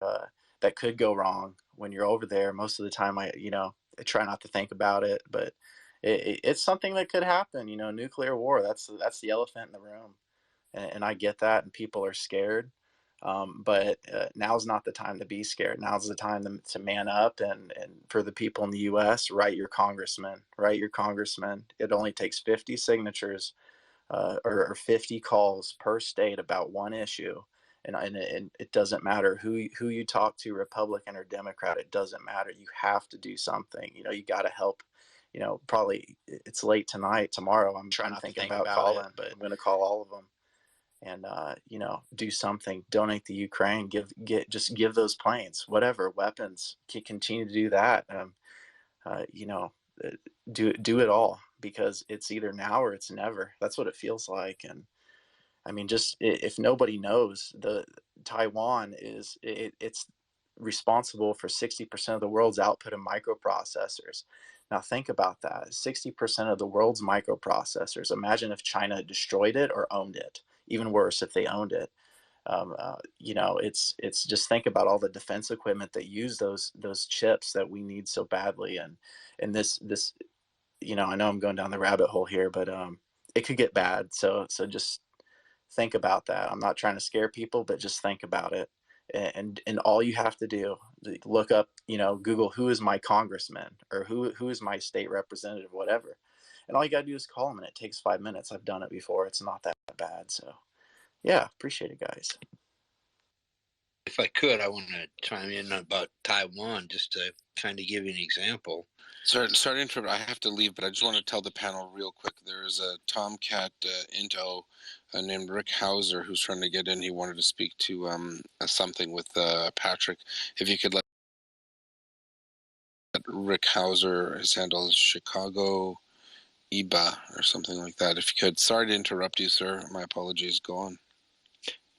that could go wrong when you're over there. Most of the time, I try not to think about it, but it's something that could happen. Nuclear war. That's the elephant in the room, and I get that, and people are scared. But now's not the time to be scared. Now's the time to man up, and for the people in the U.S., write your congressman. Write your congressman. It only takes 50 signatures or 50 calls per state about one issue. And it doesn't matter who you talk to, Republican or Democrat. It doesn't matter. You have to do something. You got to help. Probably it's late tonight. Tomorrow, I'm thinking about calling, but I'm going to call all of them and do something. Donate to Ukraine. Just give those planes, whatever weapons. Continue to do that. You know, do it all, because it's either now or it's never. That's what it feels like. And I mean, just if nobody knows, the Taiwan it's responsible for 60% of the world's output of microprocessors. Now think about that. 60% of the world's microprocessors. Imagine if China destroyed it or owned it. Even worse, if they owned it. It's just think about all the defense equipment that use those chips that we need so badly. And this I know I'm going down the rabbit hole here, but it could get bad. So just think about that. I'm not trying to scare people, but just think about it. And all you have to do, look up, Google, who is my congressman, or who is my state representative, whatever. And all you got to do is call them, and it takes 5 minutes. I've done it before. It's not that bad. So yeah, appreciate it, guys. If I could, I want to chime in about Taiwan, just to kind of give you an example. Sorry to interrupt. I have to leave, but I just want to tell the panel real quick. There's a Tomcat Into named Rick Hauser who's trying to get in. He wanted to speak to something with Patrick. If you could let Rick Hauser, his handle is Chicago Iba or something like that. If you could. Sorry to interrupt you, sir. My apologies. Go on.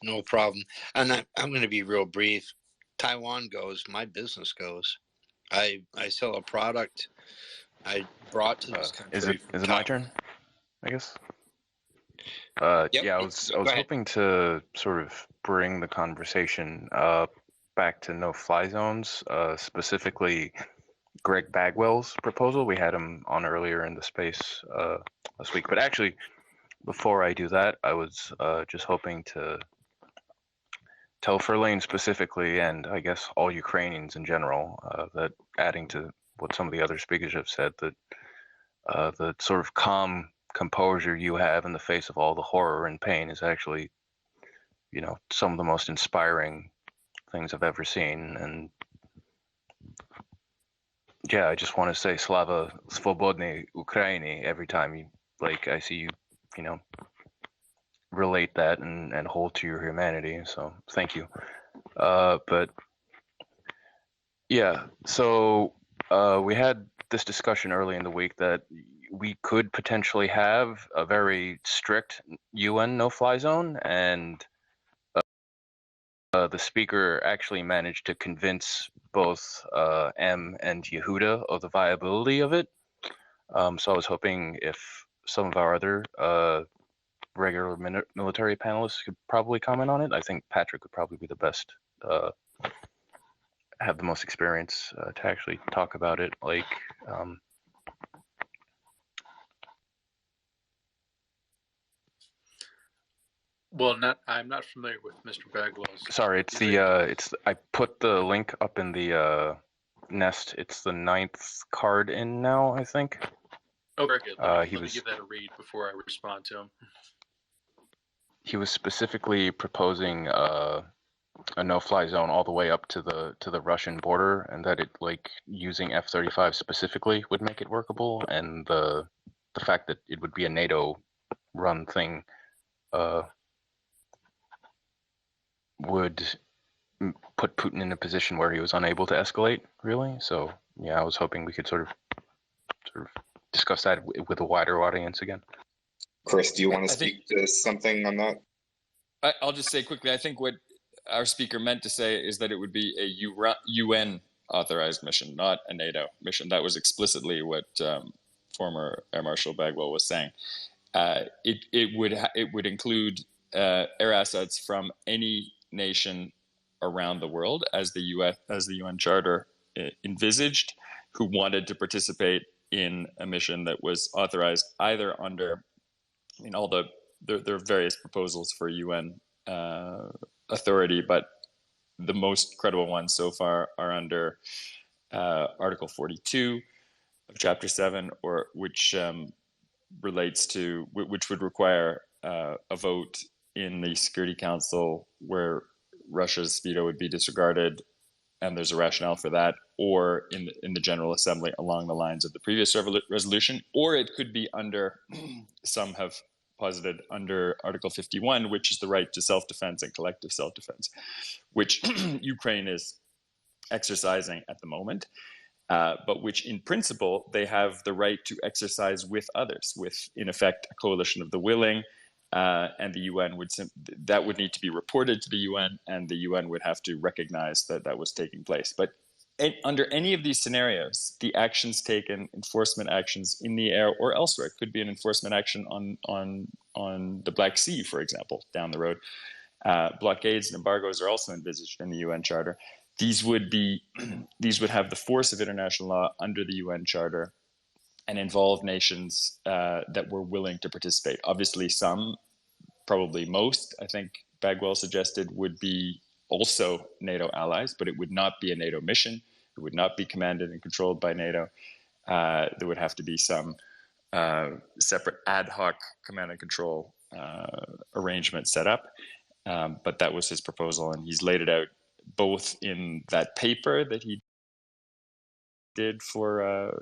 No problem. And I'm going to be real brief. Taiwan goes, my business goes. I sell a product I brought to this country. Is it my turn? I guess. Yep. Yeah, I was hoping to sort of bring the conversation back to no-fly zones, specifically Greg Bagwell's proposal. We had him on earlier in the space last week. But actually, before I do that, I was just hoping to tell Ferlane specifically, and I guess all Ukrainians in general, that adding to what some of the other speakers have said, that the sort of calm composure you have in the face of all the horror and pain is actually, some of the most inspiring things I've ever seen. And yeah, I just want to say Slava Svobodny Ukraini every time I see you, relate that and hold to your humanity. So thank you. But yeah, so we had this discussion early in the week that we could potentially have a very strict UN no-fly zone, and the speaker actually managed to convince both M and Yehuda of the viability of it. So I was hoping if some of our other regular military panelists could probably comment on it. I think Patrick would probably be the best, have the most experience to actually talk about it. Well, I'm not familiar with Mr. Bagwell's. Sorry, I put the link up in the nest. It's the 9th card in now, I think. Oh, very good. Let me give that a read before I respond to him. He was specifically proposing a no-fly zone all the way up to the Russian border, and that it using F-35 specifically would make it workable, and the fact that it would be a NATO-run thing would put Putin in a position where he was unable to escalate, really. So yeah, I was hoping we could sort of discuss that with a wider audience again. Chris, do you want to speak to something on that? I'll just say quickly, I think what our speaker meant to say is that it would be a UN authorized mission, not a NATO mission. That was explicitly what former Air Marshal Bagwell was saying. It would include air assets from any nation around the world as the UN Charter envisaged, who wanted to participate in a mission that was authorized either under, there are various proposals for UN authority, but the most credible ones so far are under Article 42 of Chapter 7, or which relates to, which would require a vote in the Security Council where Russia's veto would be disregarded, and there's a rationale for that, or in the General Assembly along the lines of the previous resolution, or it could be under, some have posited, under Article 51, which is the right to self-defense and collective self-defense, which Ukraine is exercising at the moment, but which in principle they have the right to exercise with others, with in effect a coalition of the willing, and the UN that would need to be reported to the UN, and the UN would have to recognize that that was taking place. But under any of these scenarios, the actions taken, enforcement actions in the air or elsewhere, it could be an enforcement action on the Black Sea, for example, down the road. Blockades and embargoes are also envisaged in the UN Charter. These would have the force of international law under the UN Charter and involve nations that were willing to participate. Obviously, some, probably most, I think Bagwell suggested, would be also NATO allies, but it would not be a NATO mission. It would not be commanded and controlled by NATO. There would have to be some separate ad hoc command and control arrangement set up. But that was his proposal, and he's laid it out both in that paper that he did for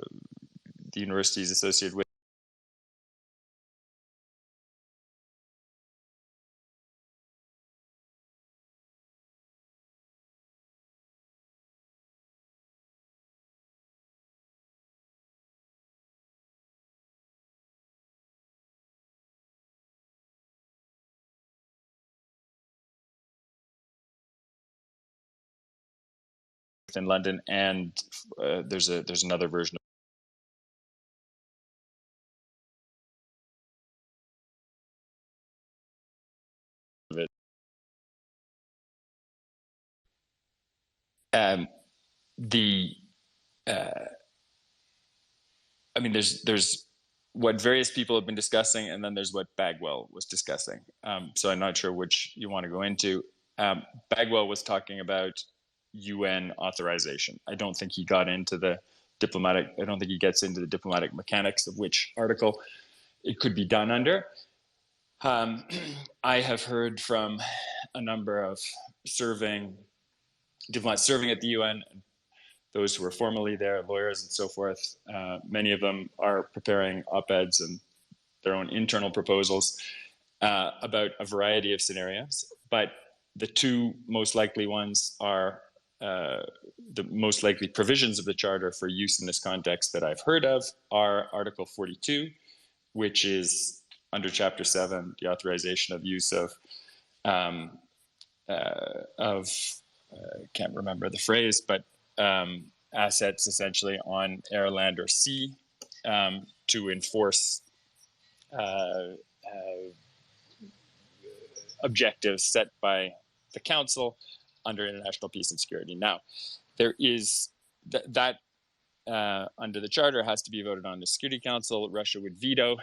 the universities associated with in London, and there's another version of it. There's what various people have been discussing, and then there's what Bagwell was discussing. So I'm not sure which you want to go into. Bagwell was talking about UN authorization. I don't think he got into the diplomatic. I don't think he gets into the diplomatic mechanics of which article it could be done under. I have heard from a number of diplomats serving at the UN, those who were formerly there, lawyers and so forth. Many of them are preparing op-eds and their own internal proposals about a variety of scenarios. But the two most likely ones are the most likely provisions of the Charter for use in this context that I've heard of are Article 42, which is under Chapter 7, the authorization of use of can't remember the phrase, but assets essentially on air, land, or sea to enforce objectives set by the Council under international peace and security. Now, there is that under the Charter has to be voted on the Security Council. Russia would veto.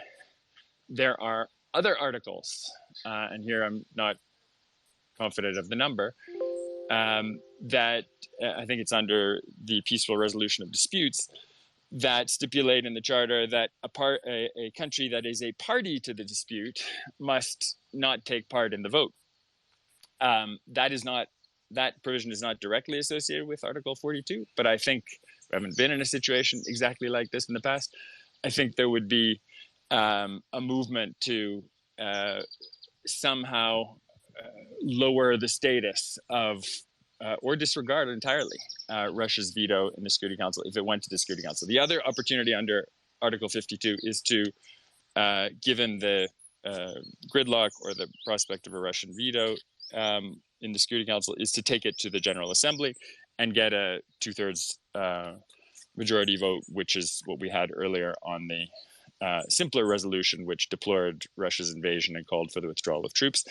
There are other articles, and here I'm not confident of the number, that I think it's under the peaceful resolution of disputes, that stipulate in the Charter that a country that is a party to the dispute must not take part in the vote. That provision is not directly associated with Article 42, but I think we haven't been in a situation exactly like this in the past. I think there would be a movement to somehow lower the status of or disregard entirely Russia's veto in the Security Council if it went to the Security Council. The other opportunity under Article 52 is to, given the gridlock or the prospect of a Russian veto in the Security Council, is to take it to the General Assembly and get a 2/3 majority vote, which is what we had earlier on the simpler resolution, which deplored Russia's invasion and called for the withdrawal of troops.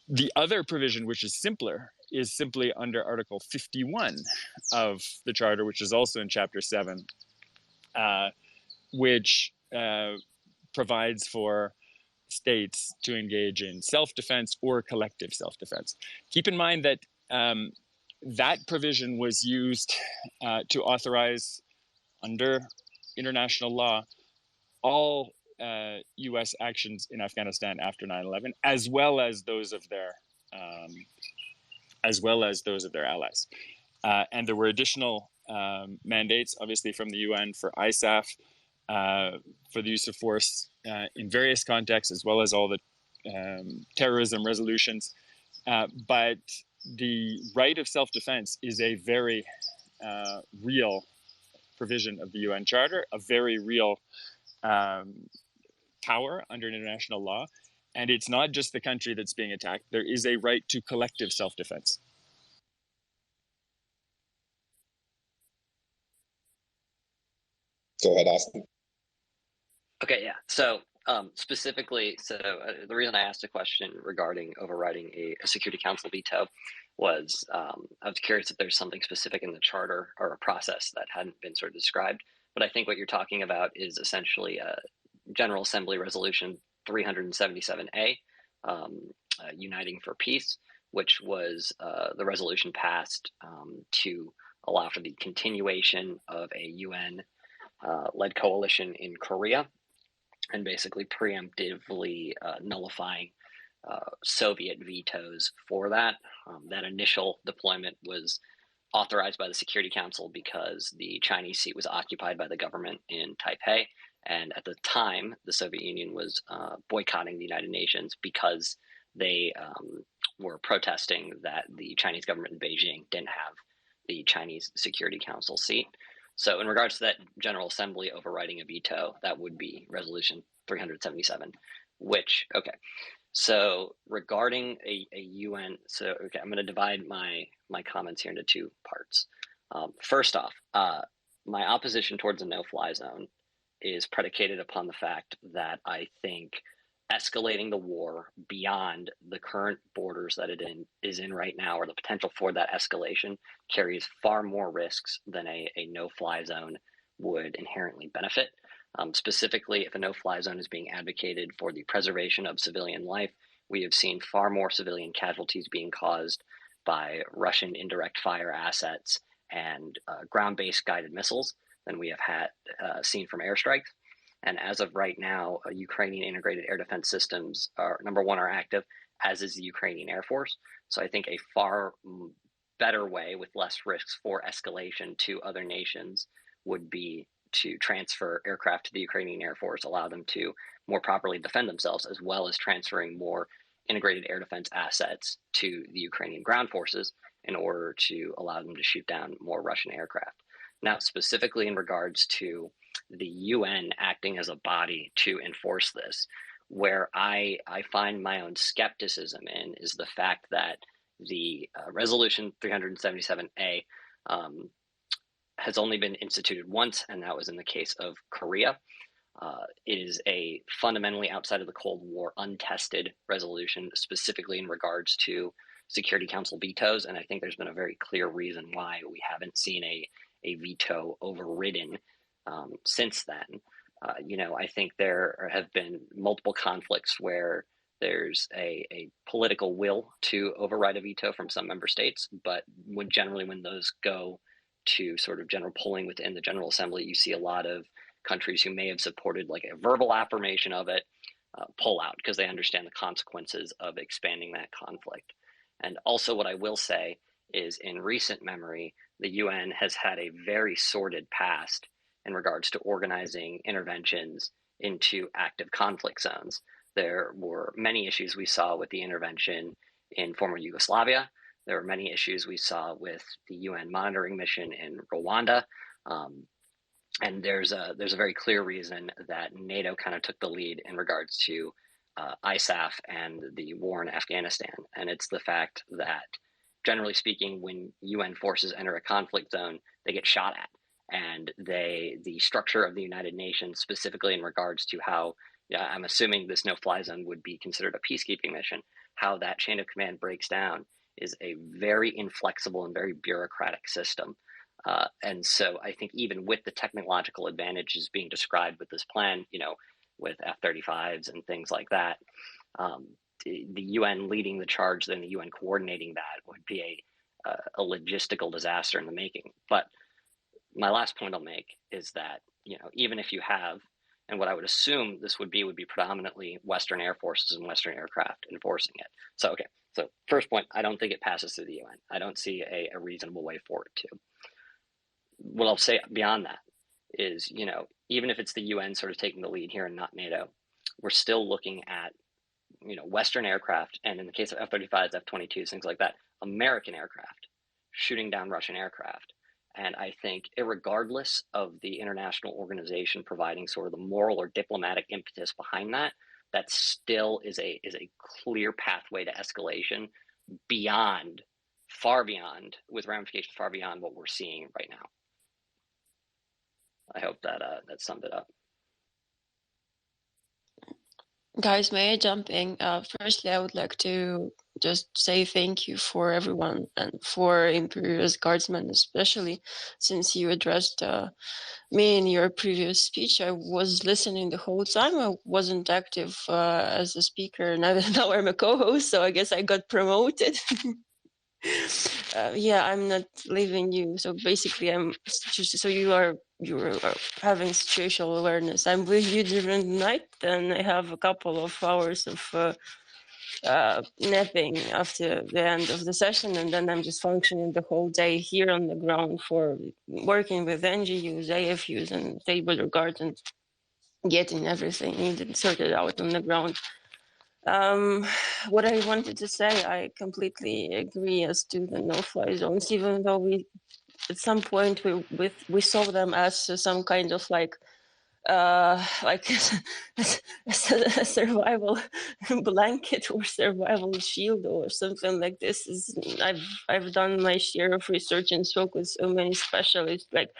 The other provision, which is simpler, is simply under Article 51 of the Charter, which is also in Chapter 7, which provides for states to engage in self-defense or collective self-defense. Keep in mind that that provision was used to authorize, under international law, all U.S. actions in Afghanistan after 9/11, as well as those of their allies. And there were additional mandates, obviously, from the UN for ISAF, for the use of force in various contexts, as well as all the terrorism resolutions. But the right of self-defense is a very real provision of the UN Charter, a very real power under international law. And it's not just the country that's being attacked. There is a right to collective self-defense. Go ahead, Austin. Okay, yeah. So specifically, the reason I asked a question regarding overriding a Security Council veto was I was curious if there's something specific in the charter or a process that hadn't been sort of described. But I think what you're talking about is essentially General Assembly Resolution 377A, Uniting for Peace, which was the resolution passed to allow for the continuation of a UN-led coalition in Korea, and basically preemptively nullifying Soviet vetoes for that. That initial deployment was authorized by the Security Council because the Chinese seat was occupied by the government in Taipei. And at the time, the Soviet Union was boycotting the United Nations because they were protesting that the Chinese government in Beijing didn't have the Chinese Security Council seat. So in regards to that General Assembly overriding a veto, that would be Resolution 377, which, okay. So regarding a UN, I'm going to divide my comments here into two parts. First off, my opposition towards a no-fly zone is predicated upon the fact that I think escalating the war beyond the current borders that it is in right now, or the potential for that escalation, carries far more risks than a no-fly zone would inherently benefit. Specifically, if a no-fly zone is being advocated for the preservation of civilian life, we have seen far more civilian casualties being caused by Russian indirect fire assets and ground-based guided missiles than we have had seen from airstrikes. And as of right now, Ukrainian integrated air defense systems are, number one, are active, as is the Ukrainian Air Force. So I think a far better way with less risks for escalation to other nations would be to transfer aircraft to the Ukrainian Air Force, allow them to more properly defend themselves, as well as transferring more integrated air defense assets to the Ukrainian ground forces in order to allow them to shoot down more Russian aircraft. Now, specifically in regards to the UN acting as a body to enforce this, where I find my own skepticism in is the fact that the Resolution 377A has only been instituted once, and that was in the case of Korea. It is a fundamentally outside of the Cold War, untested resolution, specifically in regards to Security Council vetoes, and I think there's been a very clear reason why we haven't seen a veto overridden since then. I think there have been multiple conflicts where there's a political will to override a veto from some member states, but when those go to sort of general polling within the General Assembly, you see a lot of countries who may have supported like a verbal affirmation of it pull out because they understand the consequences of expanding that conflict. And also what I will say is in recent memory, the UN has had a very sordid past in regards to organizing interventions into active conflict zones. There were many issues we saw with the intervention in former Yugoslavia. There were many issues we saw with the UN monitoring mission in Rwanda. And there's a very clear reason that NATO kind of took the lead in regards to ISAF and the war in Afghanistan. And it's the fact that, generally speaking, when UN forces enter a conflict zone, they get shot at. And the structure of the United Nations, specifically in regards to how, I'm assuming this no-fly zone would be considered a peacekeeping mission, how that chain of command breaks down is a very inflexible and very bureaucratic system. And so I think even with the technological advantages being described with this plan, with F-35s and things like that, the UN leading the charge, then the UN coordinating that would be a logistical disaster in the making. But my last point I'll make is that, even if you have, and what I would assume this would be predominantly Western air forces and Western aircraft enforcing it. So first point, I don't think it passes through the UN. I don't see a reasonable way for it to. What I'll say beyond that is, even if it's the UN sort of taking the lead here and not NATO, we're still looking at, Western aircraft, and in the case of F-35s, F-22s, things like that, American aircraft shooting down Russian aircraft. And I think irregardless of the international organization providing sort of the moral or diplomatic impetus behind that, that still is a clear pathway to escalation far beyond, with ramifications far beyond what we're seeing right now. I hope that summed it up. Guys, may I jump in? Firstly, I would like to just say thank you for everyone and for Imperious Guardsmen, especially since you addressed me in your previous speech. I was listening the whole time. I wasn't active as a speaker. Now I'm a co-host, so I guess I got promoted. Yeah, I'm not leaving you. So basically, I'm just so you are having situational awareness. I'm with you during the night, then I have a couple of hours of napping after the end of the session, and then I'm just functioning the whole day here on the ground for working with NGUs, AFUs, and state border guards, and getting everything needed sorted out on the ground. What I wanted to say, I completely agree as to the no-fly zones, even though at some point we saw them as some kind of like a survival blanket or survival shield or something like this. I've done my share of research and spoke with so many specialists. Like,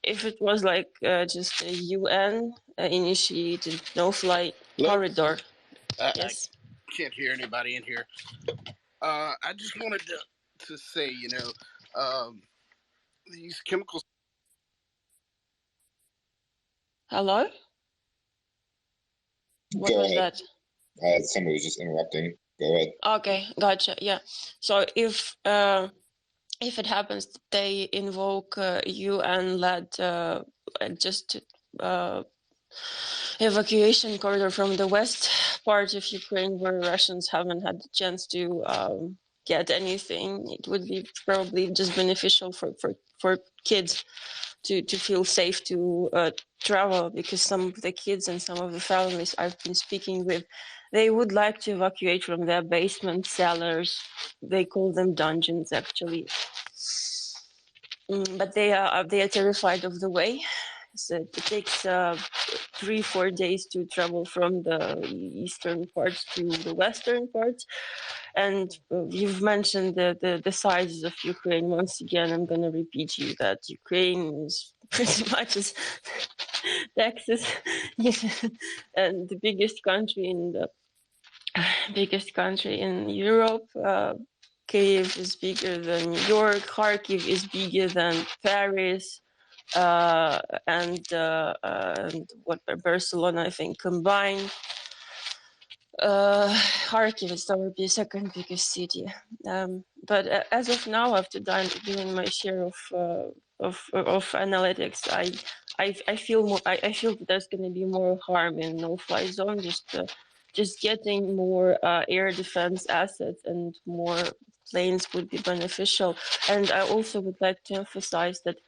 if it was like just a UN initiated no-fly corridor. Yes. I can't hear anybody in here. I just wanted to say, these chemicals. Hello? What was that? Somebody was just interrupting. Go ahead. Okay, gotcha. Yeah. So if it happens that they invoke UN-led just evacuation corridor from the west part of Ukraine, where Russians haven't had the chance to get anything, it would be probably just beneficial for kids to feel safe to travel, because some of the kids and some of the families I've been speaking with, they would like to evacuate from their basement cellars. They call them dungeons, actually. But they are terrified of the way. So it takes 3-4 days to travel from the eastern parts to the western parts. And you've mentioned the sizes of Ukraine. Once again, I'm going to repeat you that Ukraine is pretty much as Texas, and the biggest country in Europe. Kyiv is bigger than New York. Kharkiv is bigger than Paris. And what Barcelona, I think, combined. Kharkiv is our second biggest city. But as of now, after doing my share of analytics, I feel more. I feel that there's going to be more harm in no-fly zone. Just getting more air defense assets and more planes would be beneficial. And I also would like to emphasize that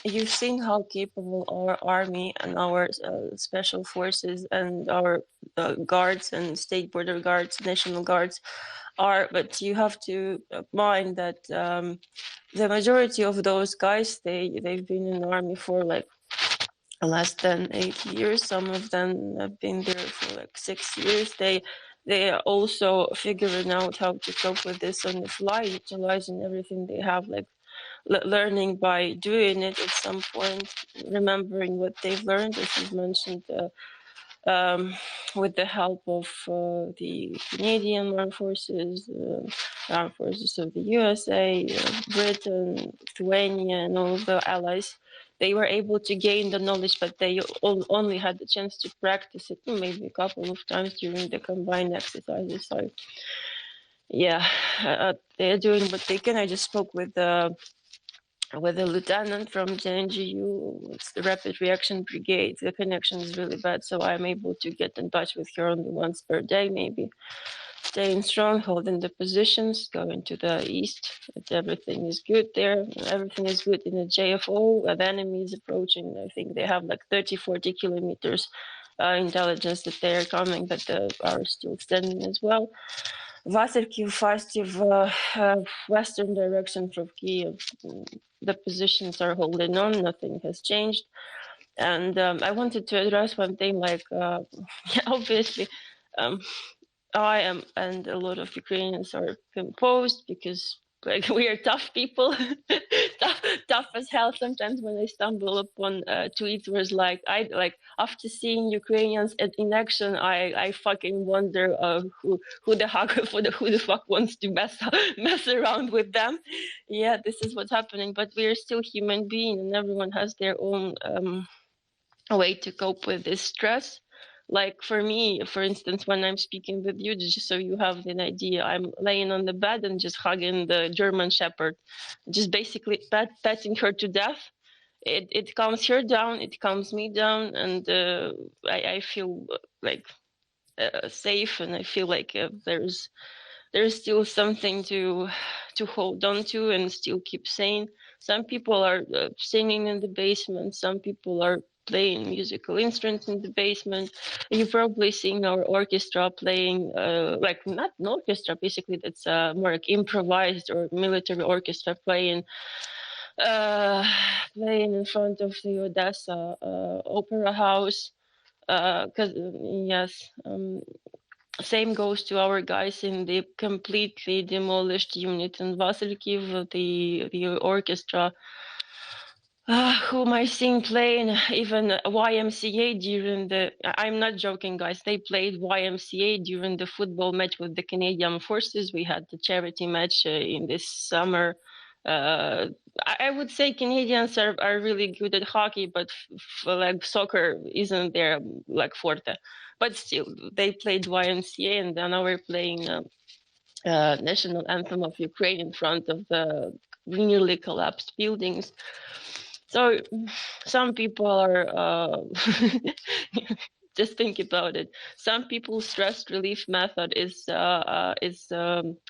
you've seen how capable our army and our special forces and our guards and state border guards, national guards are, but you have to mind that the majority of those guys, they've been in the army for like less than 8 years. Some of them have been there for like 6 years. They are also figuring out how to cope with this on the fly, utilizing everything they have, like learning by doing it at some point, remembering what they've learned, as you've mentioned, with the help of the Canadian armed forces, armed forces of the USA, Britain, Lithuania, and all of the allies. They were able to gain the knowledge, but they only had the chance to practice it maybe a couple of times during the combined exercises. So, yeah, they're doing what they can. I just spoke with a lieutenant from the NGU. It's the Rapid Reaction Brigade. The connection is really bad, so I'm able to get in touch with her only once per day, maybe. Staying strong, holding the positions, going to the east. Everything is good there. Everything is good in the JFO. The enemy is approaching. I think they have like 30, 40 kilometers intelligence that they are coming, but are still standing as well. Vasylkiv, Fastiv, western direction from Kiev. The positions are holding on. Nothing has changed. And I wanted to address one thing, like obviously, I am and a lot of Ukrainians are composed because like we are tough people, tough as hell. Sometimes when I stumble upon tweets where it's like I like after seeing Ukrainians in action, I fucking wonder who the fuck wants to mess around with them. Yeah, this is what's happening. But we are still human beings, and everyone has their own way to cope with this stress. Like for me, for instance, when I'm speaking with you, just so you have an idea, I'm laying on the bed and just hugging the German Shepherd, just basically petting her to death. It calms her down, it calms me down, and I feel like safe, and I feel like there's still something to hold on to and still keep sane. Some people are singing in the basement. Some people are playing musical instruments in the basement. You've probably seen our orchestra playing, like not an orchestra, basically that's more like improvised or military orchestra playing in front of the Odessa Opera House. Because yes, same goes to our guys in the completely demolished unit in Vasylkiv, the orchestra whom I seen playing even YMCA during the, I'm not joking guys, they played YMCA during the football match with the Canadian forces. We had the charity match in this summer. I would say Canadians are really good at hockey, but like soccer isn't their like forte. But still, they played YMCA, and now we're playing national anthem of Ukraine in front of the nearly collapsed buildings. So some people are just think about it. Some people's stress relief method is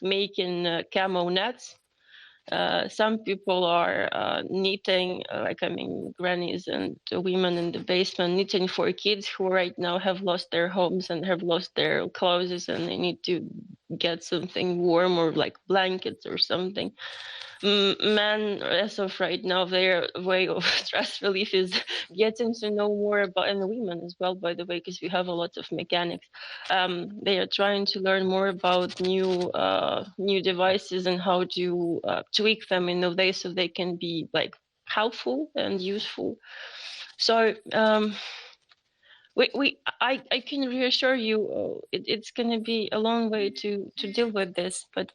making camo nets. Some people are knitting, grannies and women in the basement knitting for kids who right now have lost their homes and have lost their clothes, and they need to get something warm or like blankets or something. Men, as of right now, their way of stress relief is getting to know more about, and women as well, by the way, because we have a lot of mechanics. They are trying to learn more about new devices and how to tweak them in a way so they can be like helpful and useful. So I can reassure you, it's going to be a long way to deal with this, but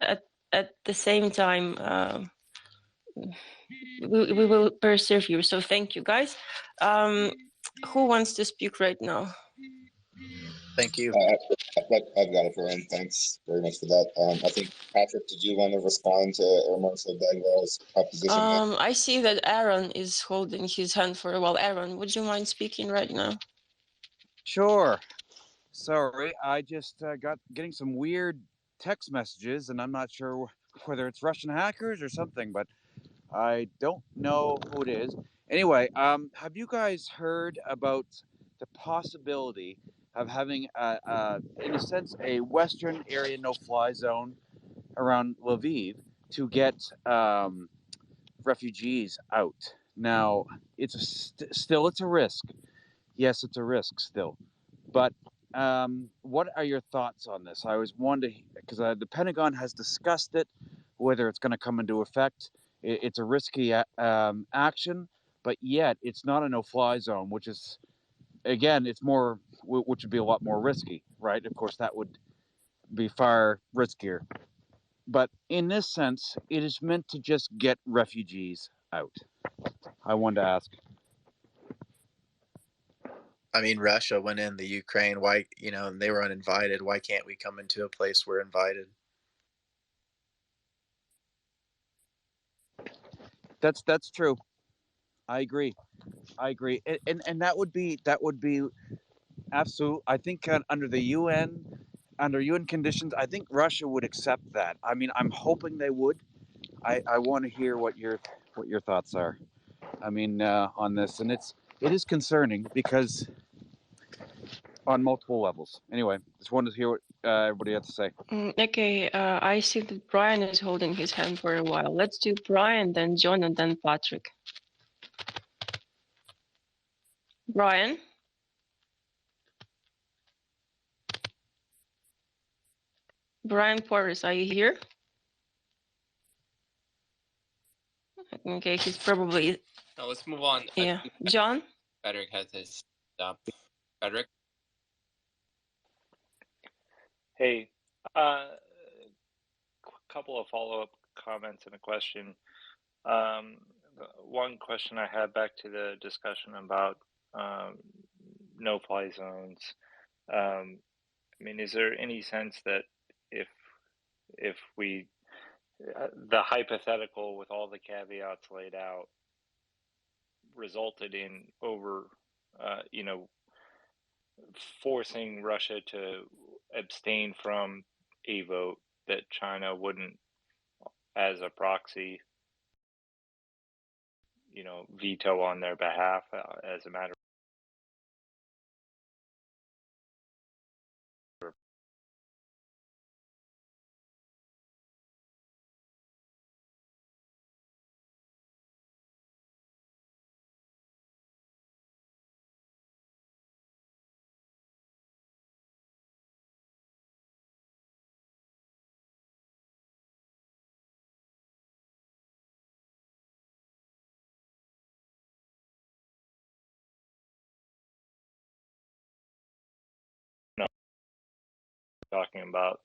at the same time, we will persevere. So thank you, guys. Who wants to speak right now? Thank you. I've got it, Aaron. Thanks very much for that. I think, Patrick, did you want to respond to Air Marshal Bagwell's opposition? I see that Aaron is holding his hand for a while. Aaron, would you mind speaking right now? Sure. Sorry, I just getting some weird text messages, and I'm not sure whether it's Russian hackers or something, but I don't know who it is. Anyway, have you guys heard about the possibility of having, in a sense, a Western area no-fly zone around Lviv to get refugees out? Now, it's still a risk. Yes, it's a risk still, but what are your thoughts on this? I was wondering, because the Pentagon has discussed it, whether it's going to come into effect. It's a risky action, but yet it's not a no-fly zone, which is again, it's more, which would be a lot more risky, right? Of course, that would be far riskier. But in this sense, it is meant to just get refugees out. I wanted to ask. I mean, Russia went in the Ukraine. Why, and they were uninvited. Why can't we come into a place we're invited? That's true. I agree. And that would be absolute. I think under the under UN conditions, I think Russia would accept that. I mean, I'm hoping they would. I want to hear what your thoughts are. I mean, on this, and it is concerning because on multiple levels. Anyway, just wanted to hear what everybody had to say. Okay, I see that Brian is holding his hand for a while. Let's do Brian, then John, and then Patrick. Brian? Brian Porras, are you here? Okay, he's probably... No, let's move on. Yeah. John? Frederick has his stuff. Frederick? Hey, couple of follow-up comments and a question. One question I had back to the discussion about no-fly zones. I mean, is there any sense that if we the hypothetical with all the caveats laid out resulted in forcing Russia to abstain from a vote, that China wouldn't, as a proxy, veto on their behalf as a matter of talking about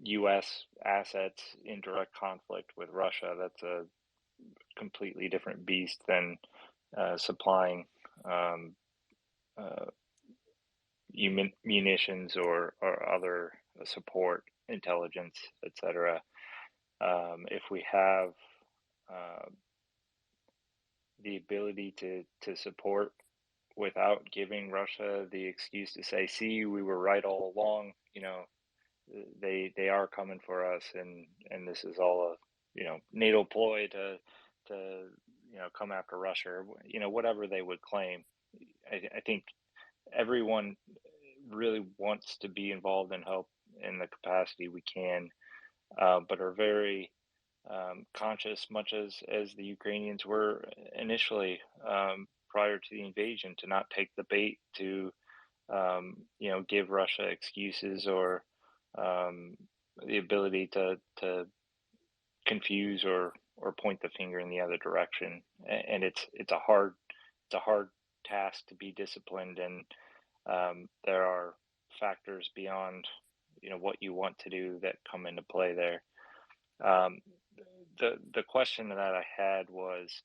U.S. assets in direct conflict with Russia. That's a completely different beast than supplying munitions or other support, intelligence, etc. If we have the ability to support without giving Russia the excuse to say, "See, we were right all along," they are coming for us, and this is all a NATO ploy to come after Russia, or whatever they would claim. I think everyone really wants to be involved and help in the capacity we can, but are very conscious, much as the Ukrainians were initially prior to the invasion, to not take the bait to give Russia excuses or the ability to confuse or point the finger in the other direction. And it's a hard task to be disciplined, and there are factors beyond what you want to do that come into play there. The question that I had was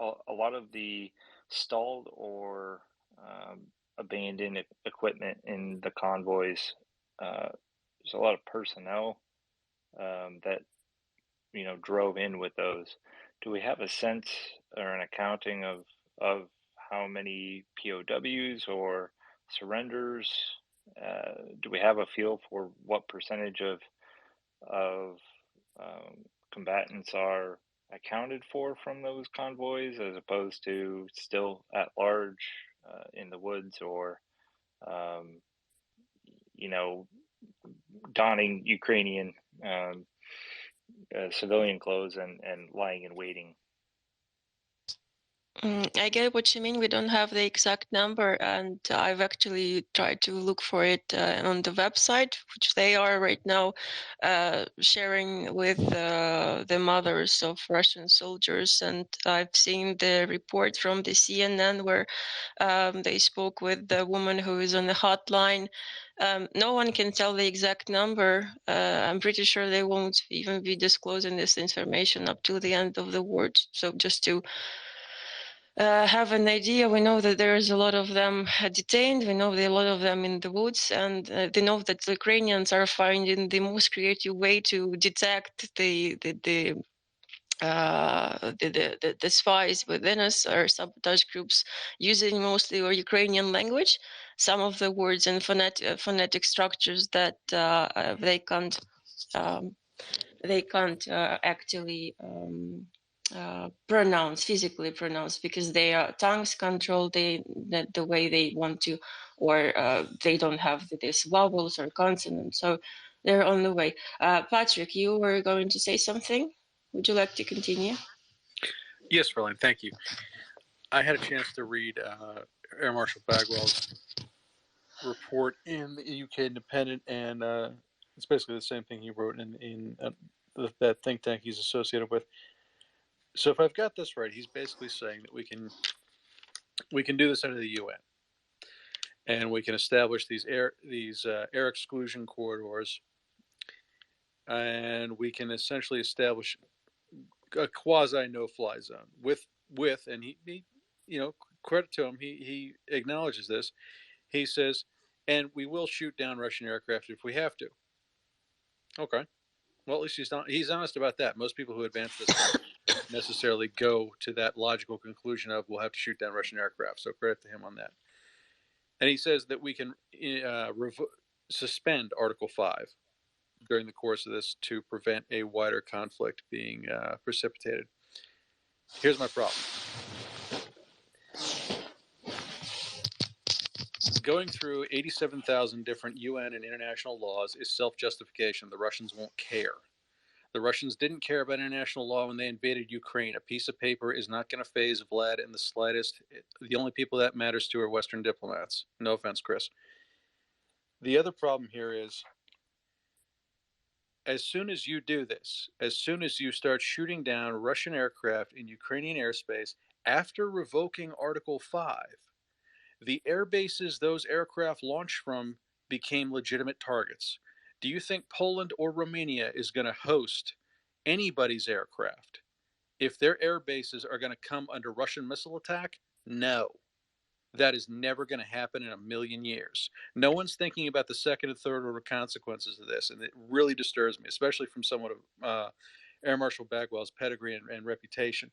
a lot of the stalled or abandoned equipment in the convoys. There's a lot of personnel that drove in with those. Do we have a sense or an accounting of how many POWs or surrenders? Do we have a feel for what percentage of combatants are accounted for from those convoys, as opposed to still at large in the woods, or donning Ukrainian civilian clothes and lying in waiting? I get what you mean. We don't have the exact number, and I've actually tried to look for it on the website, which they are right now sharing with the mothers of Russian soldiers. And I've seen the report from the CNN where they spoke with the woman who is on the hotline. No one can tell the exact number. I'm pretty sure they won't even be disclosing this information up to the end of the war. So just to have an idea, we know that there is a lot of them detained. We know there are a lot of them in the woods, and they know that the Ukrainians are finding the most creative way to detect the spies within us, or sabotage groups, using mostly our Ukrainian language. Some of the words and phonetic structures that they can't actually physically pronounce, because their tongues control the way they want to, or they don't have this vowels or consonants, so they're on the way. Patrick, you were going to say something. Would you like to continue? Yes, Verlaine, thank you. I had a chance to read Air Marshal Bagwell's report in the UK Independent, and it's basically the same thing he wrote in that think tank he's associated with. So if I've got this right, he's basically saying that we can do this under the UN, and we can establish these air exclusion corridors, and we can essentially establish a quasi no-fly zone with and he credit to him, he acknowledges this. He says, and we will shoot down Russian aircraft if we have to. Okay, well, at least he's honest about that. Most people who advance this don't necessarily go to that logical conclusion of we'll have to shoot down Russian aircraft. So credit to him on that. And he says that we can suspend Article 5 during the course of this to prevent a wider conflict being precipitated. Here's my problem. Going through 87,000 different UN and international laws is self-justification. The Russians won't care. The Russians didn't care about international law when they invaded Ukraine. A piece of paper is not going to faze Vlad in the slightest. The only people that matters to are Western diplomats. No offense, Chris. The other problem here is, as soon as you do this, as soon as you start shooting down Russian aircraft in Ukrainian airspace after revoking Article 5, the air bases those aircraft launched from became legitimate targets. Do you think Poland or Romania is going to host anybody's aircraft if their air bases are going to come under Russian missile attack? No. That is never going to happen in a million years. No one's thinking about the second and third order consequences of this, and it really disturbs me, especially from someone of Air Marshal Bagwell's pedigree and reputation.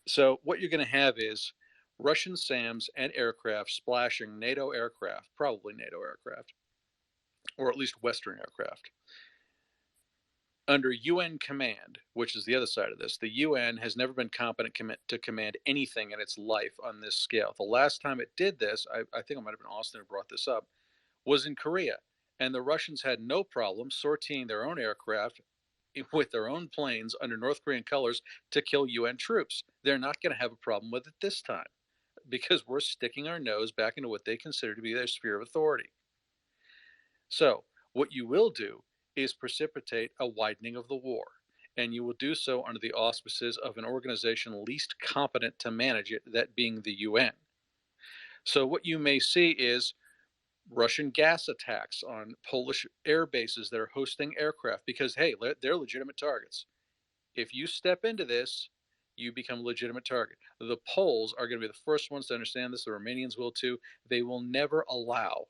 So what you're going to have is Russian SAMs and aircraft splashing NATO aircraft, probably NATO aircraft, or at least Western aircraft, under UN command, which is the other side of this. The UN has never been competent to command anything in its life on this scale. The last time it did this, I think it might have been Austin who brought this up, was in Korea. And the Russians had no problem sortieing their own aircraft with their own planes under North Korean colors to kill UN troops. They're not going to have a problem with it this time, because we're sticking our nose back into what they consider to be their sphere of authority. So what you will do is precipitate a widening of the war, and you will do so under the auspices of an organization least competent to manage it, that being the UN. So what you may see is Russian gas attacks on Polish air bases that are hosting aircraft because, hey, they're legitimate targets. If you step into this, you become a legitimate target. The Poles are going to be the first ones to understand this. The Romanians will too. They will never allow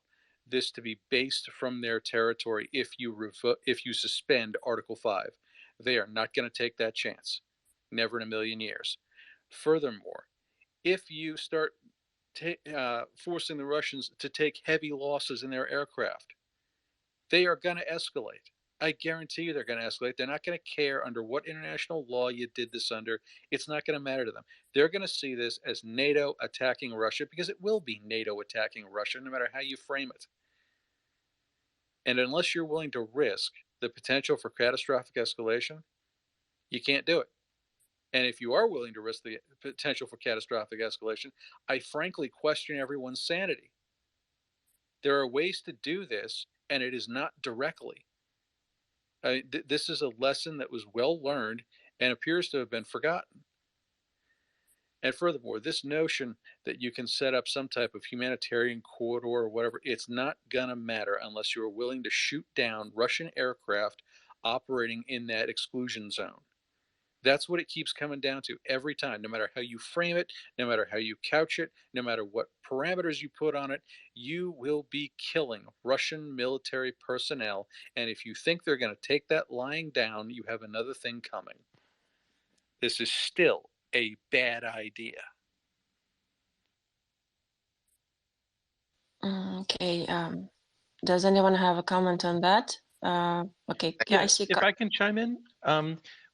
this to be based from their territory if you suspend Article 5. They are not going to take that chance. Never in a million years. Furthermore, if you start forcing the Russians to take heavy losses in their aircraft, they are going to escalate. I guarantee you they're going to escalate. They're not going to care under what international law you did this under. It's not going to matter to them. They're going to see this as NATO attacking Russia, because it will be NATO attacking Russia no matter how you frame it. And unless you're willing to risk the potential for catastrophic escalation, You can't do it. And if you are willing to risk the potential for catastrophic escalation, I frankly question everyone's sanity. There are ways to do this, and it is not directly. This is a lesson that was well learned and appears to have been forgotten. And furthermore, this notion that you can set up some type of humanitarian corridor or whatever, it's not going to matter unless you are willing to shoot down Russian aircraft operating in that exclusion zone. That's what it keeps coming down to every time, no matter how you frame it, no matter how you couch it, no matter what parameters you put on it, you will be killing Russian military personnel. And if you think they're going to take that lying down, you have another thing coming. This is still a bad idea. Okay. Does anyone have a comment on that? Okay. Yeah, I see. If I can chime in,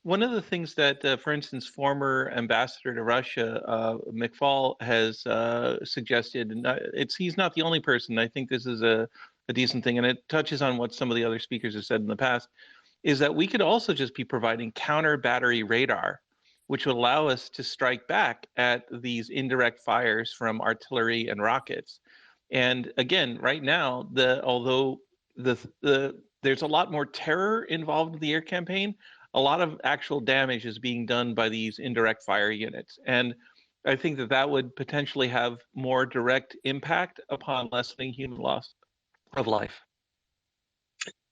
one of the things that, for instance, former ambassador to Russia, McFaul, has suggested, and he's not the only person. I think this is a decent thing, and it touches on what some of the other speakers have said in the past, is that we could also just be providing counter battery radar, which would allow us to strike back at these indirect fires from artillery and rockets. And again, right now, although there's a lot more terror involved in the air campaign, a lot of actual damage is being done by these indirect fire units. And I think that would potentially have more direct impact upon lessening human loss of life.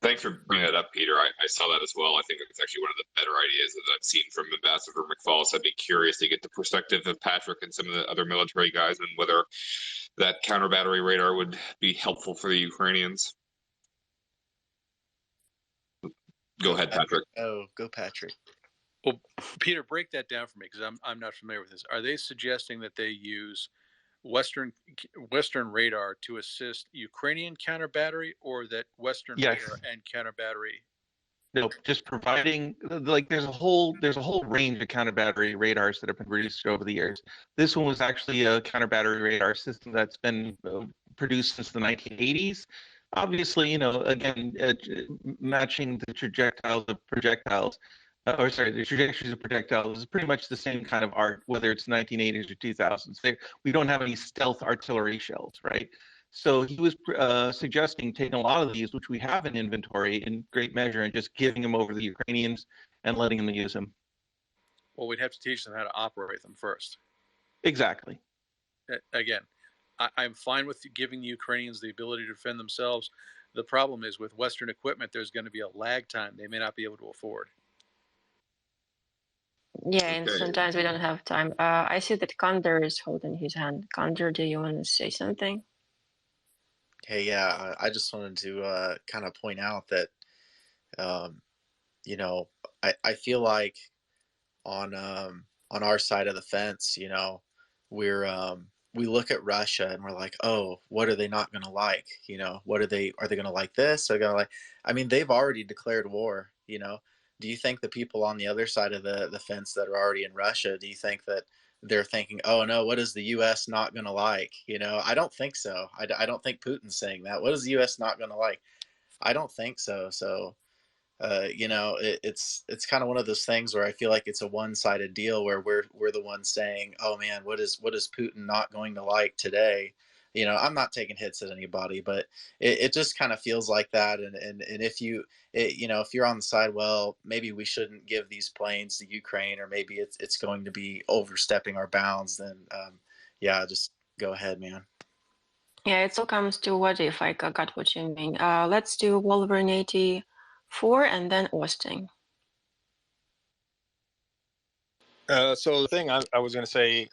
Thanks for bringing that up, Peter. I saw that as well. I think it's actually one of the better ideas that I've seen from Ambassador McFaul. So I'd be curious to get the perspective of Patrick and some of the other military guys and whether that counter battery radar would be helpful for the Ukrainians. Go ahead, Patrick. Oh, go Patrick. Well, Peter, break that down for me because I'm not familiar with this. Are they suggesting that they use Western radar to assist Ukrainian counter battery, or that Western radar and counter battery? No, just providing, like, there's a whole range of counter battery radars that have been produced over the years. This one was actually a counter battery radar system that's been produced since the 1980s. Obviously, again, matching the trajectories of projectiles, the trajectories of projectiles is pretty much the same kind of art, whether it's 1980s or 2000s. We don't have any stealth artillery shells, right? So he was suggesting taking a lot of these, which we have in inventory in great measure, and just giving them over to the Ukrainians and letting them use them. Well, we'd have to teach them how to operate them first. Exactly. Again, I'm fine with giving the Ukrainians the ability to defend themselves. The problem is with Western equipment, there's going to be a lag time they may not be able to afford. Yeah, and sometimes we don't have time. I see that Condor is holding his hand. Condor, do you want to say something? Hey, yeah, I just wanted to kind of point out that, I feel like on our side of the fence, we look at Russia and we're like, oh, what are they not going to like? Are they going to like this? Are they going to like? I mean, they've already declared war. Do you think the people on the other side of the fence that are already in Russia, do you think that they're thinking, oh no, what is the U.S. not going to like? I don't think so. I don't think Putin's saying that. What is the U.S. not going to like? I don't think so. So, it's kind of one of those things where I feel like it's a one-sided deal where we're the ones saying, oh man, what is Putin not going to like today? I'm not taking hits at anybody, but it just kind of feels like that. And if if you're on the side, well, maybe we shouldn't give these planes to Ukraine, or maybe it's going to be overstepping our bounds, then just go ahead, man. Yeah, it all comes to what if. I got what you mean. Let's do Wolverine 84 and then Austin. So the thing I was going to say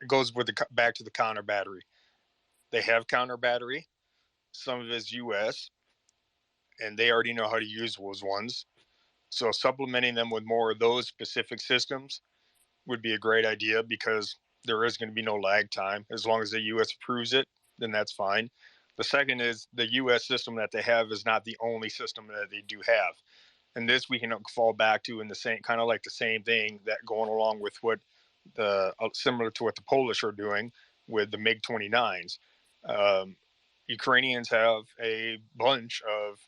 goes with back to the counter battery. They have counter battery. Some of it's U.S. and they already know how to use those ones. So supplementing them with more of those specific systems would be a great idea, because there is going to be no lag time. As long as the U.S. approves it, then that's fine. The second is the U.S. system that they have is not the only system that they do have. And this we can fall back to in the same, kind of like the same thing that going along with what similar to what the Polish are doing with the MiG-29s. Ukrainians have a bunch of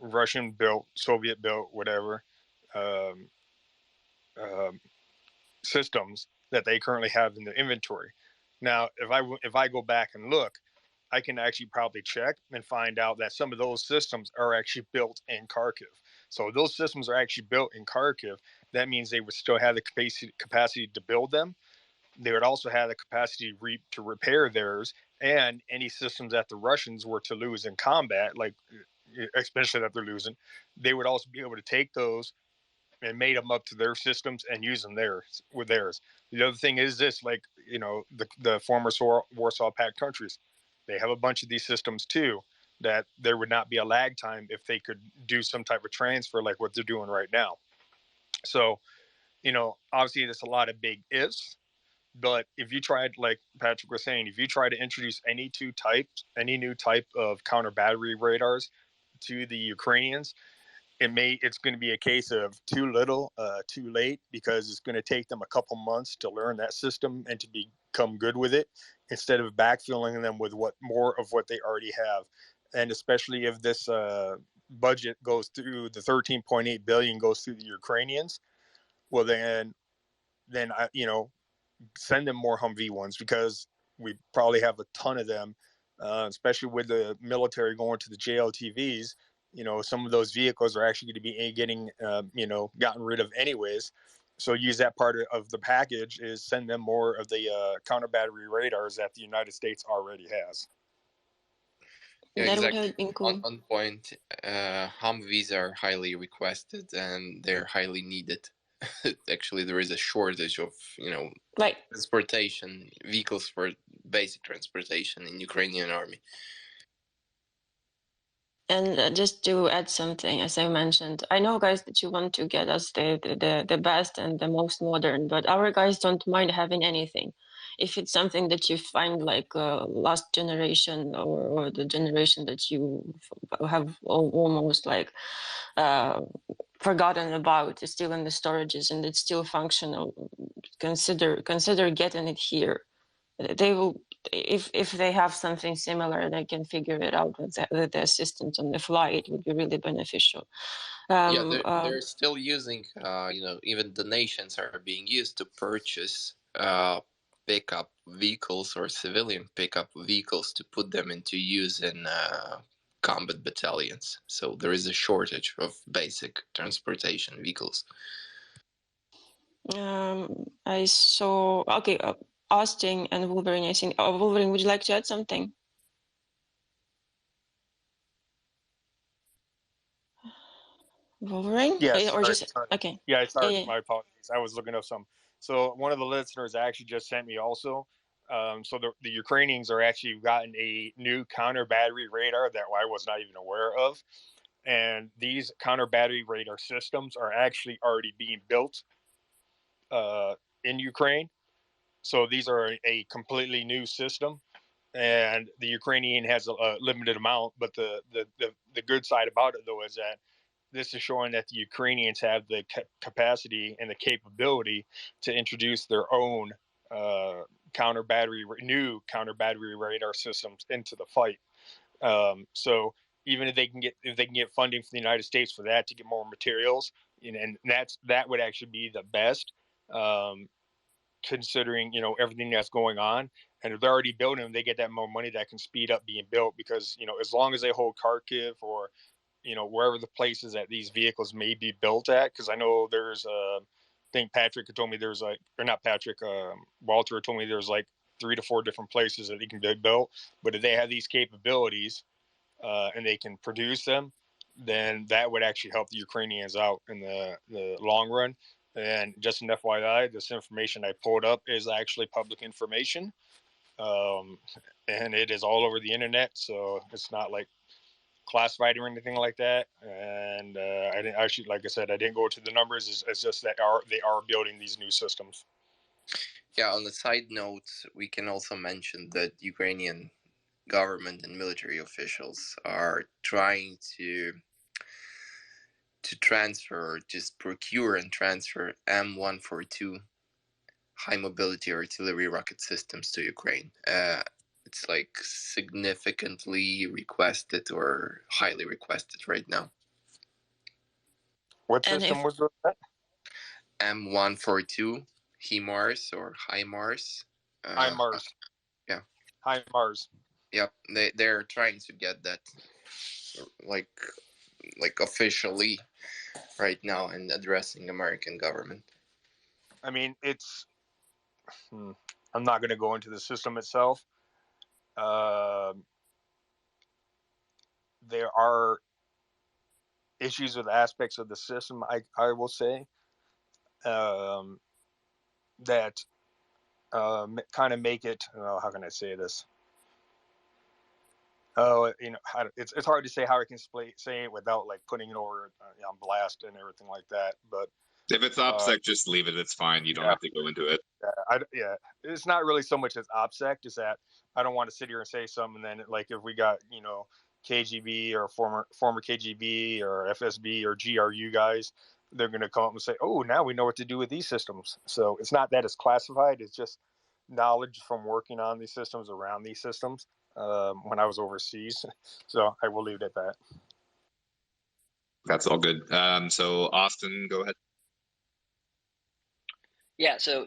Russian-built, Soviet-built, whatever, systems that they currently have in the inventory. Now, if I go back and look, I can actually probably check and find out that some of those systems are actually built in Kharkiv. So if those systems are actually built in Kharkiv, that means they would still have the capacity to build them. They would also have the capacity to repair theirs, and any systems that the Russians were to lose in combat, like especially that they're losing, they would also be able to take those and made them up to their systems and use them with theirs. The other thing is this, like, the former Warsaw Pact countries, they have a bunch of these systems too, that there would not be a lag time if they could do some type of transfer like what they're doing right now. So, obviously there's a lot of big ifs, but if you tried, like Patrick was saying, if you try to introduce any new type of counter battery radars to the Ukrainians, it's going to be a case of too little, too late, because it's going to take them a couple months to learn that system and to become good with it, instead of backfilling them with more of what they already have. And especially if this budget goes through, the 13.8 billion goes through the Ukrainians, well then I, send them more Humvee ones, because we probably have a ton of them, especially with the military going to the JLTVs. Some of those vehicles are actually going to be getting, gotten rid of anyways. So use that part of the package, is send them more of the counter battery radars that the United States already has. Yeah, That would exactly. have been cool. On point, Humvees are highly requested and they're highly needed. Actually, there is a shortage of, Right. transportation vehicles for basic transportation in Ukrainian army. And just to add something, as I mentioned, I know, guys, that you want to get us the best and the most modern, but our guys don't mind having anything. If it's something that you find like last generation, or the generation that you have almost like forgotten about, is still in the storages and it's still functional, consider getting it here. They will, if they have something similar, they can figure it out with the assistance on the fly. It would be really beneficial. They're still using, even donations are being used to purchase pickup vehicles or civilian pickup vehicles to put them into use in combat battalions. So there is a shortage of basic transportation vehicles. I saw, okay, Austin and Wolverine, I think. Wolverine, would you like to add something? Wolverine? Yes. Or Sorry. just, okay. Yeah, sorry. Yeah. My apologies. I was looking up some. So one of the listeners actually just sent me also. So the Ukrainians are actually gotten a new counter battery radar that I was not even aware of. And these counter battery radar systems are actually already being built in Ukraine. So these are a completely new system, and the Ukrainian has a limited amount. But the good side about it, though, is that this is showing that the Ukrainians have the capacity and the capability to introduce their own new counter battery radar systems into the fight. So even if they can get funding from the United States for that, to get more materials, and that would actually be the best, considering everything that's going on. And if they're already building them, they get that more money that can speed up being built, because as long as they hold Kharkiv, or wherever the places that these vehicles may be built at, because I know there's I think Patrick had told me there's like, or not Patrick, Walter had told me there's like 3 to 4 different places that they can be built. But if they have these capabilities, and they can produce them, then that would actually help the Ukrainians out in the long run. And just an FYI, this information I pulled up is actually public information, and it is all over the internet, so it's not like classified or anything like that. And I didn't actually, like I said, I didn't go to the numbers. It's just that they are building these new systems. Yeah, on the side note, we can also mention that Ukrainian government and military officials are trying to transfer, just procure and transfer M142 high mobility artillery rocket systems to Ukraine. It's like significantly requested or highly requested right now. What system was that? M142 HIMARS or HIMARS. HIMARS. Yeah. HIMARS. Yep. They're trying to get that like officially right now and addressing the American government. I mean, it's. I'm not going to go into the system itself. There are issues with aspects of the system, I will say, that kind of make it. How can I say this? It's hard to say how I can say it without like putting it over on blast and everything like that. But if it's OPSEC, just leave it. It's fine. You don't have to go into it. It's not really so much as OPSEC, is that I don't want to sit here and say something. And then like if we got KGB or former KGB or FSB or GRU guys, they're going to come up and say, oh, now we know what to do with these systems. So it's not that it's classified. It's just knowledge from working on these systems, around these systems when I was overseas. So I will leave it at that. That's all good. So Austin, go ahead. Yeah, so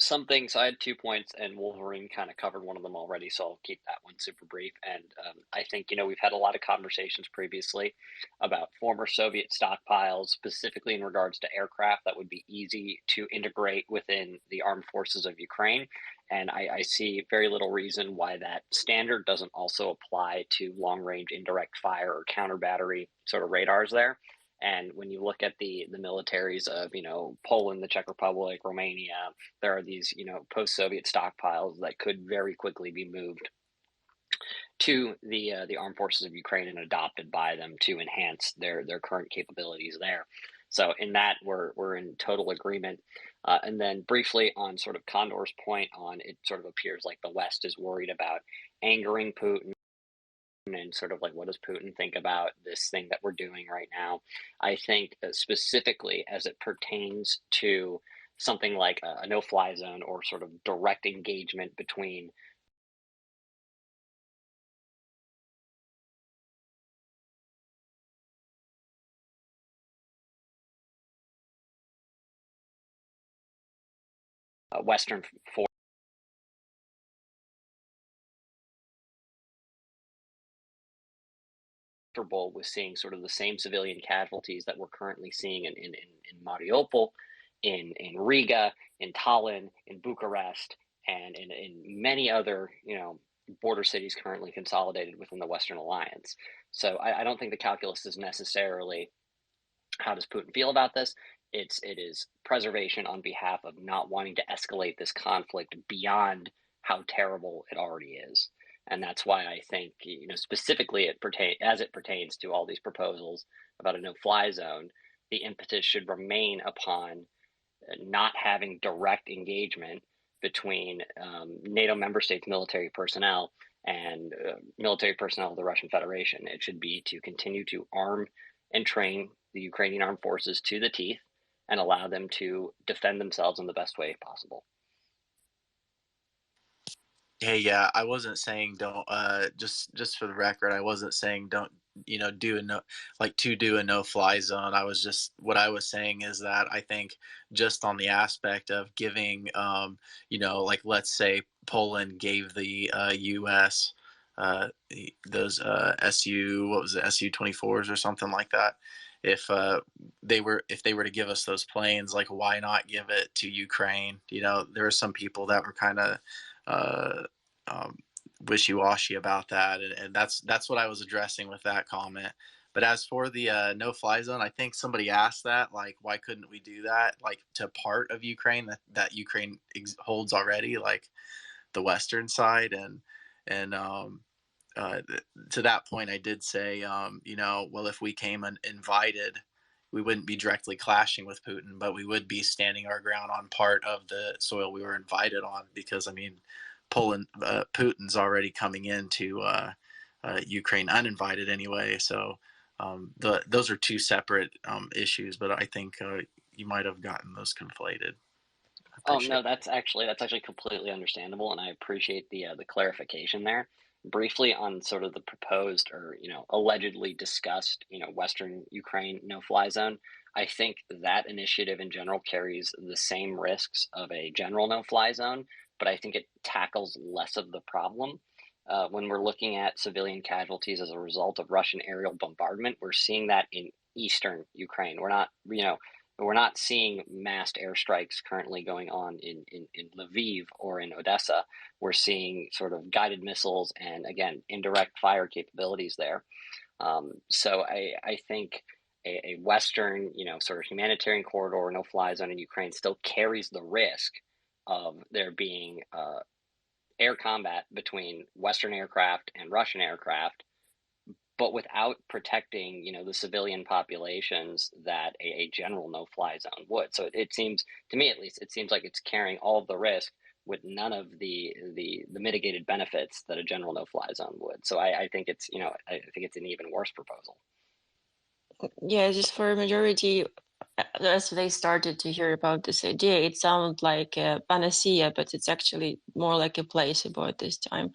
I had 2 points, and Wolverine kind of covered one of them already, so I'll keep that one super brief. And I think, we've had a lot of conversations previously about former Soviet stockpiles, specifically in regards to aircraft that would be easy to integrate within the armed forces of Ukraine. And I see very little reason why that standard doesn't also apply to long-range indirect fire or counter battery sort of radars there. And when you look at the militaries of, Poland, the Czech Republic, Romania, there are these, post-Soviet stockpiles that could very quickly be moved to the armed forces of Ukraine and adopted by them to enhance their current capabilities there. So in that, we're in total agreement. And then briefly on sort of Condor's point on it sort of appears like the West is worried about angering Putin. And sort of like, what does Putin think about this thing that we're doing right now? I think specifically as it pertains to something like a no-fly zone or sort of direct engagement between Western forces with seeing sort of the same civilian casualties that we're currently seeing in Mariupol, in Riga, in Tallinn, in Bucharest, and in many other, border cities currently consolidated within the Western Alliance. So I don't think the calculus is necessarily how does Putin feel about this. It is preservation on behalf of not wanting to escalate this conflict beyond how terrible it already is. And that's why I think, specifically as it pertains to all these proposals about a no-fly zone, the impetus should remain upon not having direct engagement between NATO member states' military personnel and military personnel of the Russian Federation. It should be to continue to arm and train the Ukrainian armed forces to the teeth and allow them to defend themselves in the best way possible. Hey, yeah, I wasn't saying don't. Just for the record, I wasn't saying don't. Do a no-fly zone. What I was saying is that I think just on the aspect of giving, let's say Poland gave the U.S. Those Su-24s or something like that. If they were to give us those planes, like why not give it to Ukraine? There are some people that were kind of wishy-washy about that, and that's what I was addressing with that comment. But as for the no-fly zone, I think somebody asked that, like, why couldn't we do that, like, to part of Ukraine that Ukraine holds already, like the western side, and to that point, I did say, well, if we came invited, we wouldn't be directly clashing with Putin, but we would be standing our ground on part of the soil we were invited on, because Putin's already coming into Ukraine uninvited anyway. So those are two separate issues, but I think you might have gotten those conflated. Oh no, that's actually completely understandable, and I appreciate the clarification there. briefly on sort of the proposed or, allegedly discussed, Western Ukraine no-fly zone. I think that initiative in general carries the same risks of a general no-fly zone, but I think it tackles less of the problem. When we're looking at civilian casualties as a result of Russian aerial bombardment, we're seeing that in eastern Ukraine. We're not seeing massed airstrikes currently going on in Lviv or in Odessa. We're seeing sort of guided missiles and, again, indirect fire capabilities there. So I think a Western, sort of humanitarian corridor, no-fly zone in Ukraine still carries the risk of there being air combat between Western aircraft and Russian aircraft, but without protecting, the civilian populations that a general no-fly zone would. So it seems, to me at least, it seems like it's carrying all of the risk with none of the mitigated benefits that a general no-fly zone would. So I think it's, I think it's an even worse proposal. Yeah, just for a majority, as they started to hear about this idea, it sounded like a panacea, but it's actually more like a placebo at this time.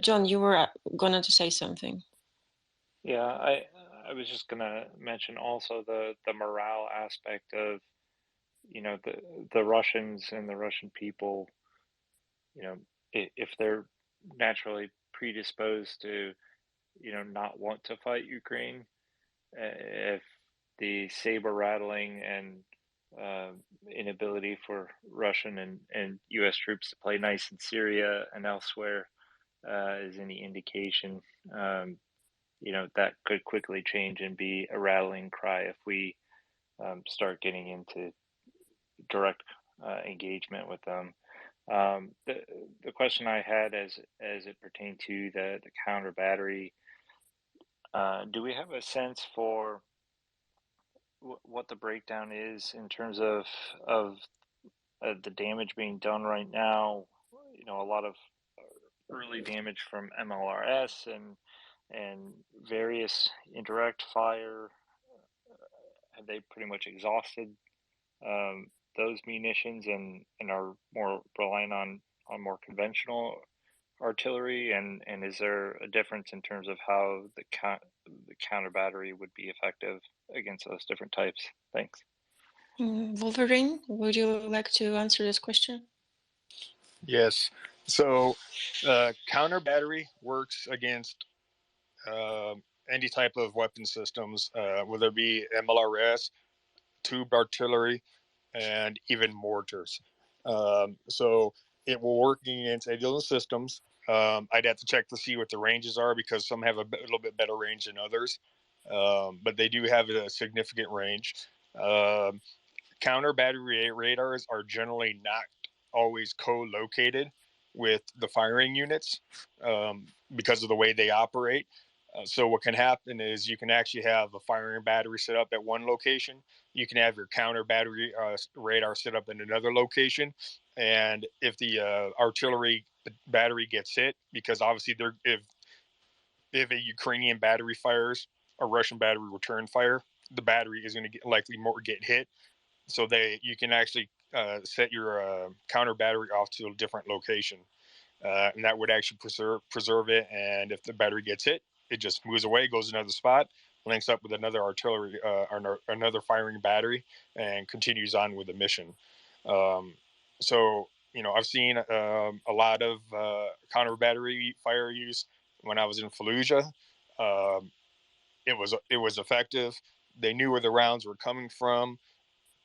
John, you were going to say something. Yeah, I was just gonna mention also the morale aspect of, the Russians and the Russian people, if they're naturally predisposed to, not want to fight Ukraine, if the saber rattling and inability for Russian and U.S. troops to play nice in Syria and elsewhere is any indication, that could quickly change and be a rallying cry if we start getting into direct engagement with them. The question I had as it pertained to the counter battery, do we have a sense for what the breakdown is in terms of the damage being done right now? A lot of early damage from MLRS and various indirect fire. Have they pretty much exhausted those munitions and are more reliant on more conventional artillery? And is there a difference in terms of how the counter battery would be effective against those different types? Thanks. Wolverine, would you like to answer this question? Yes. So counter battery works against any type of weapon systems, whether it be MLRS, tube artillery, and even mortars. So it will work against any of those systems. I'd have to check to see what the ranges are because some have a little bit better range than others, but they do have a significant range. Counter battery radars are generally not always co-located with the firing units because of the way they operate. So what can happen is you can actually have a firing battery set up at one location. You can have your counter battery radar set up in another location. And if the artillery battery gets hit, because obviously if a Ukrainian battery fires, a Russian battery return fire, the battery is going to likely more get hit. So you can actually set your counter battery off to a different location, and that would actually preserve it. And if the battery gets hit, it just moves away, goes to another spot, links up with another artillery, another firing battery, and continues on with the mission. So I've seen a lot of counter battery fire use when I was in Fallujah. It was effective. They knew where the rounds were coming from.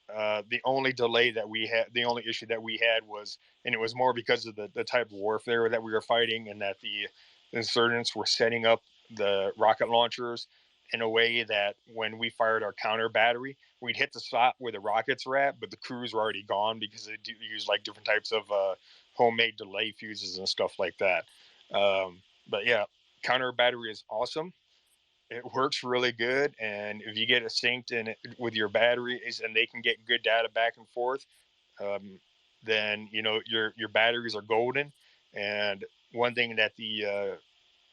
The only issue that we had was, and it was more because of the type of warfare that we were fighting, and that the insurgents were setting up the rocket launchers in a way that when we fired our counter battery, we'd hit the spot where the rockets were at, but the crews were already gone because they do use like different types of homemade delay fuses and stuff like that. But yeah, counter battery is awesome. It works really good, and if you get it synced in with your batteries and they can get good data back and forth, then your batteries are golden. And one thing that the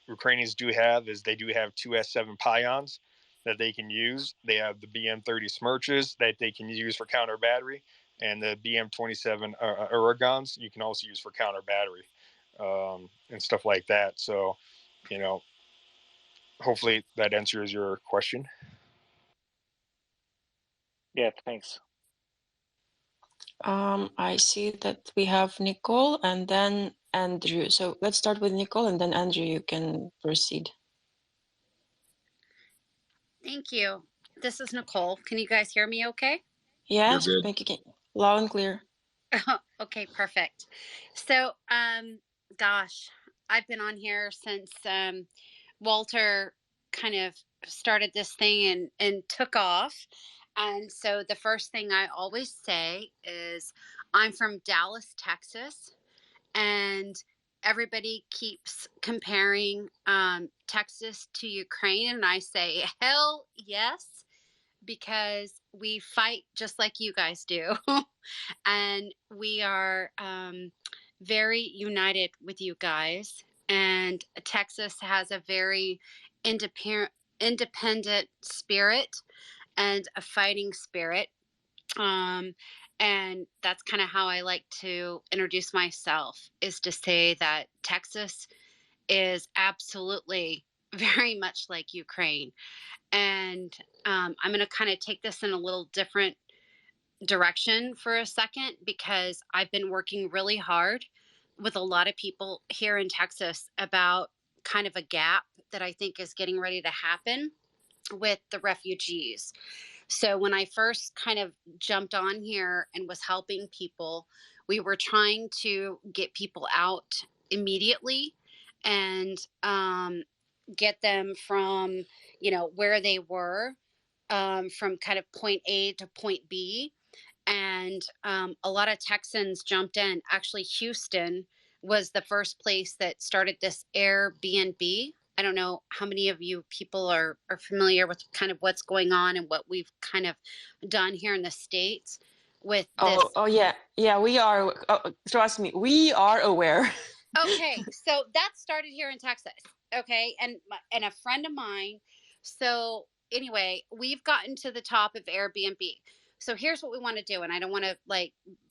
Ukrainians do have is they do have two S7 Pions that they can use. They have the BM30 Smerches that they can use for counter battery, and the BM27 Uragans you can also use for counter battery and stuff like that. So you know, hopefully that answers your question. Yeah, thanks. I see that we have Nicole and then Andrew. So let's start with Nicole, and then Andrew, you can proceed. Thank you. This is Nicole. Can you guys hear me okay? Yes, You're good. thank you. Loud and clear. Okay, perfect. So, gosh, I've been on here since Walter kind of started this thing and took off. And so the first thing I always say is I'm from Dallas, Texas, and everybody keeps comparing Texas to Ukraine. And I say, hell yes, because we fight just like you guys do. And we are very united with you guys. And Texas has a very independent spirit and a fighting spirit. And that's kind of how I like to introduce myself, is to say that Texas is absolutely very much like Ukraine. And I'm going to kind of take this in a little different direction for a second, because I've been working really hard with a lot of people here in Texas about kind of a gap that I think is getting ready to happen with the refugees. So when I first kind of jumped on here and was helping people, we were trying to get people out immediately and get them from, where they were, from kind of point A to point B. And a lot of Texans jumped in. Actually, Houston was the first place that started this Airbnb. I don't know how many of you people are familiar with kind of what's going on and what we've kind of done here in the States with this. Oh yeah, we are. Trust me, we are aware. Okay, so that started here in Texas. Okay, and a friend of mine. So anyway, we've gotten to the top of Airbnb. So here's what we want to do, and I don't want to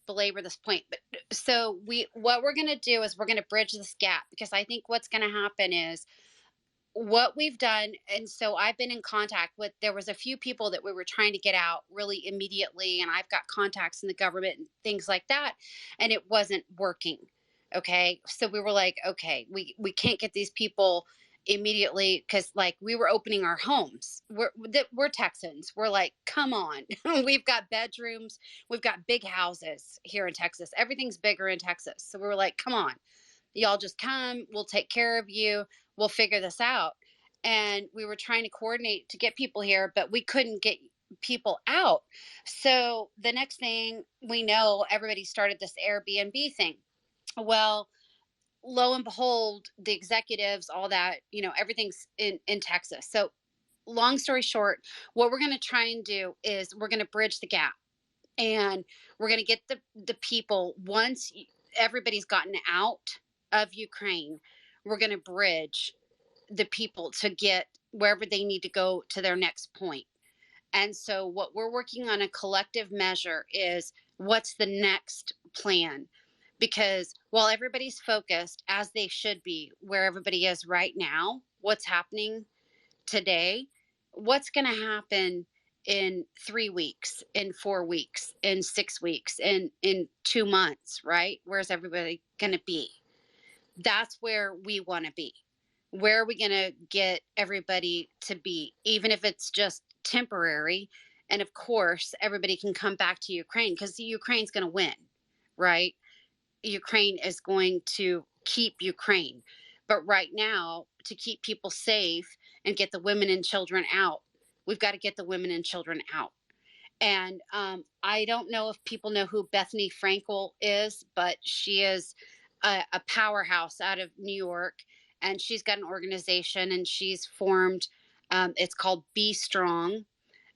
belabor this point, but so what we're going to do is we're going to bridge this gap, because I think what's going to happen is what we've done. And so I've been in contact with, there was a few people that we were trying to get out really immediately, and I've got contacts in the government and things like that, and it wasn't working. Okay, so we were like, okay, we can't get these people immediately, because we were opening our homes. We're Texans. We're like, come on. We've got bedrooms, we've got big houses here in Texas. Everything's bigger in Texas. So we were like, come on, y'all just come, we'll take care of you, we'll figure this out. And we were trying to coordinate to get people here, but we couldn't get people out. So the next thing we know, everybody started this Airbnb thing. Well, lo and behold, the executives, all that, everything's in Texas. So long story short, what we're going to try and do is we're going to bridge the gap, and we're going to get the people, once everybody's gotten out of Ukraine, we're going to bridge the people to get wherever they need to go to their next point. And so what we're working on, a collective measure, is what's the next plan? Because while everybody's focused, as they should be, where everybody is right now, what's happening today, what's going to happen in 3 weeks, in 4 weeks, in 6 weeks, in 2 months, right? Where's everybody going to be? That's where we want to be. Where are we going to get everybody to be, even if it's just temporary? And of course, everybody can come back to Ukraine, because Ukraine's going to win, right? Ukraine is going to keep Ukraine. But right now, to keep people safe and get the women and children out, we've got to get the women and children out. And I don't know if people know who Bethany Frankel is, but she is a powerhouse out of New York. And she's got an organization, and she's formed, it's called Be Strong.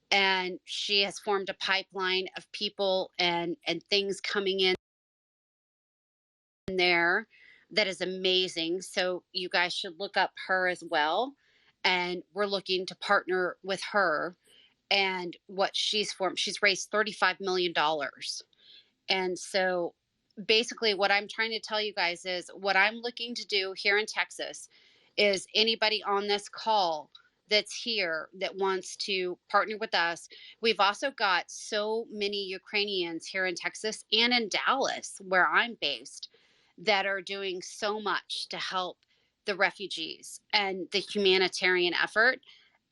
And she has formed a pipeline of people and things coming in there that is amazing. So you guys should look up her as well. And we're looking to partner with her and what she's formed. She's raised $35 million. And so basically what I'm trying to tell you guys is what I'm looking to do here in Texas is anybody on this call that's here that wants to partner with us. We've also got so many Ukrainians here in Texas and in Dallas, where I'm based, that are doing so much to help the refugees and the humanitarian effort.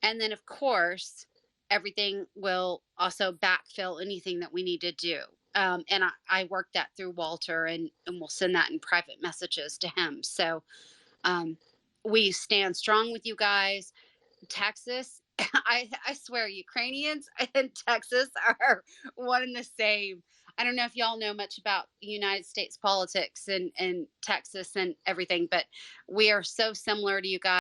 And then, of course, everything will also backfill anything that we need to do. And I work that through Walter, and we'll send that in private messages to him. So we stand strong with you guys. Texas, I swear, Ukrainians and Texas are one and the same. I don't know if y'all know much about United States politics and Texas and everything, but we are so similar to you guys.